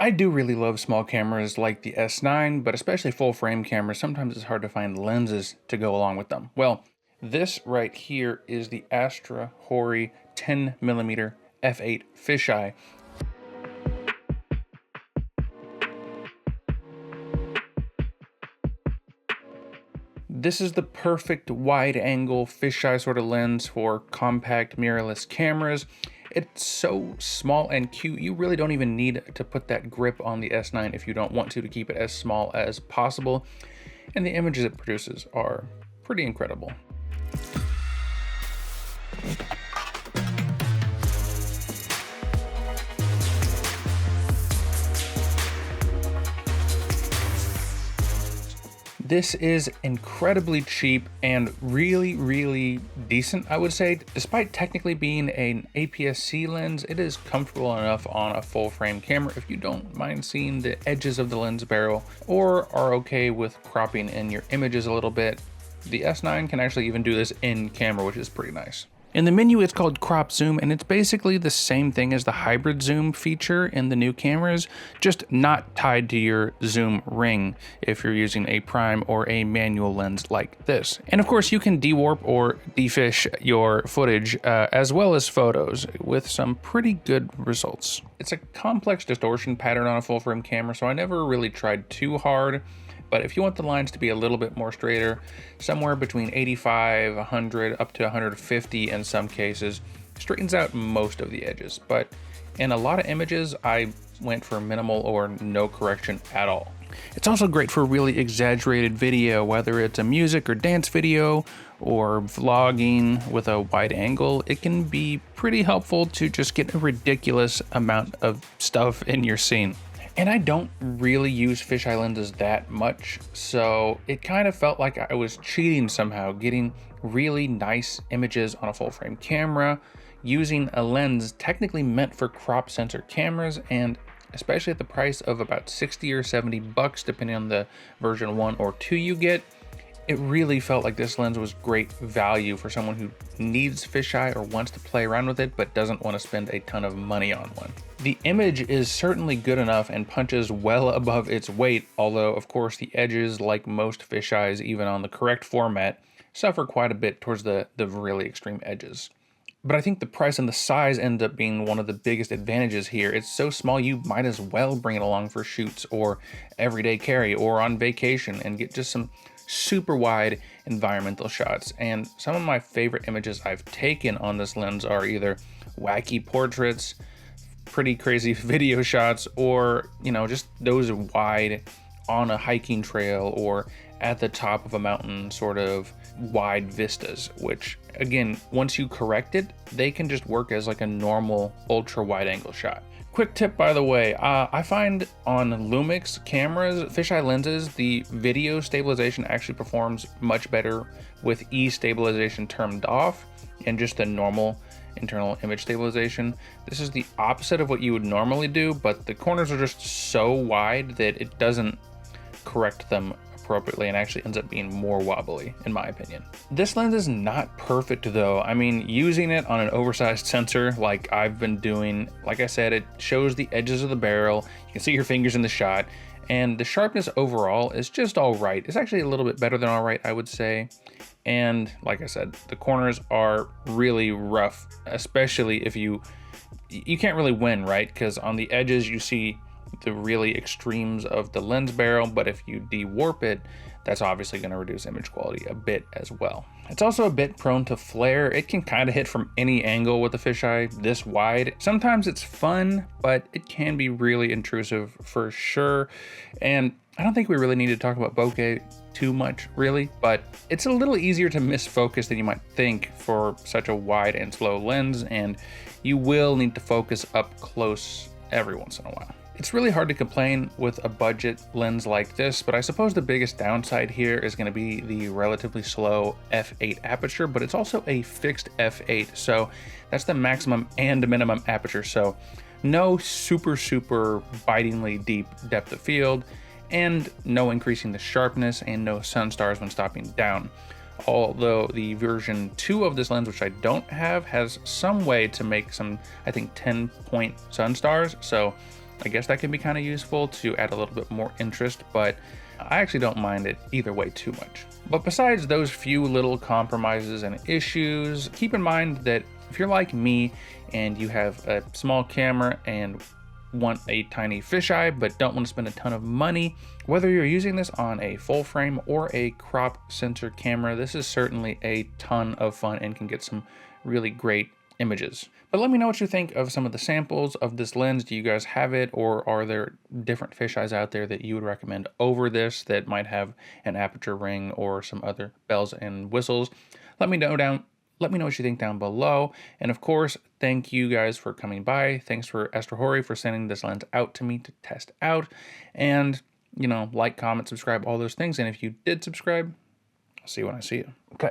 I do really love small cameras like the S9, but especially full frame cameras, sometimes it's hard to find lenses to go along with them. Well, this right here is the Astra Hori 10mm f8 fisheye. This is the perfect wide angle fisheye sort of lens for compact mirrorless cameras. It's so small and cute, you really don't even need to put that grip on the S9 if you don't want to keep it as small as possible. And the images it produces are pretty incredible. This is incredibly cheap and really decent, I would say. Despite technically being an APS-C lens, it is comfortable enough on a full frame camera if you don't mind seeing the edges of the lens barrel or are okay with cropping in your images a little bit. The S9 can actually even do this in camera, which is pretty nice. In the menu, it's called crop zoom, and it's basically the same thing as the hybrid zoom feature in the new cameras, just not tied to your zoom ring if you're using a prime or a manual lens like this. And of course, you can dewarp or defish your footage as well as photos with some pretty good results. It's a complex distortion pattern on a full frame camera, so I never really tried too hard. But if you want the lines to be a little bit more straighter, somewhere between 85, 100, up to 150 in some cases, straightens out most of the edges. But in a lot of images, I went for minimal or no correction at all. It's also great for really exaggerated video, whether it's a music or dance video or vlogging with a wide angle. It can be pretty helpful to just get a ridiculous amount of stuff in your scene. And I don't really use fisheye lenses that much, so it kind of felt like I was cheating somehow, getting really nice images on a full frame camera, using a lens technically meant for crop sensor cameras, and especially at the price of about 60 or 70 bucks, depending on the version 1 or 2 you get. It really felt like this lens was great value for someone who needs fisheye or wants to play around with it, but doesn't want to spend a ton of money on one. The image is certainly good enough and punches well above its weight, although of course the edges, like most fisheyes, even on the correct format, suffer quite a bit towards the really extreme edges. But I think the price and the size end up being one of the biggest advantages here. It's so small you might as well bring it along for shoots or everyday carry or on vacation and get just some super wide environmental shots. And some of my favorite images I've taken on this lens are either wacky portraits, pretty crazy video shots, or just those wide on a hiking trail or at the top of a mountain sort of wide vistas, which again, once you correct it, they can just work as like a normal ultra wide angle shot. Quick tip, by the way, I find on Lumix cameras, fisheye lenses, the video stabilization actually performs much better with E-stabilization turned off and just the normal internal image stabilization. This is the opposite of what you would normally do, but the corners are just so wide that it doesn't correct them appropriately and actually ends up being more wobbly, in my opinion. This lens is not perfect though. I mean, using it on an oversized sensor like I've been doing, like I said, it shows the edges of the barrel, you can see your fingers in the shot, and the sharpness overall is just all right. It's actually a little bit better than all right, I would say. And like I said, the corners are really rough, especially if you can't really win, right? Because on the edges you see the really extremes of the lens barrel, but if you dewarp it, that's obviously going to reduce image quality a bit as well. It's also a bit prone to flare. It can kind of hit from any angle with a fisheye this wide. Sometimes it's fun, but it can be really intrusive for sure. And I don't think we really need to talk about bokeh too much, really, but it's a little easier to miss focus than you might think for such a wide and slow lens, and you will need to focus up close every once in a while. It's really hard to complain with a budget lens like this, but I suppose the biggest downside here is going to be the relatively slow f8 aperture, but it's also a fixed f8, so that's the maximum and minimum aperture, so no super bitingly deep depth of field, and no increasing the sharpness, and no sun stars when stopping down. Although the version 2 of this lens, which I don't have, has some way to make some, I think, 10-point sun stars, so I guess that can be kind of useful to add a little bit more interest, but I actually don't mind it either way too much. But besides those few little compromises and issues, keep in mind that if you're like me and you have a small camera and want a tiny fisheye but don't want to spend a ton of money, whether you're using this on a full frame or a crop sensor camera, this is certainly a ton of fun and can get some really great images. But let me know what you think of some of the samples of this lens. Do you guys have it, or are there different fisheyes out there that you would recommend over this that might have an aperture ring or some other bells and whistles? Let me know what you think down below. And of course, thank you guys for coming by. Thanks for Estrahori for sending this lens out to me to test out. And, you know, like, comment, subscribe, all those things. And if you did subscribe, I'll see you when I see you. Okay.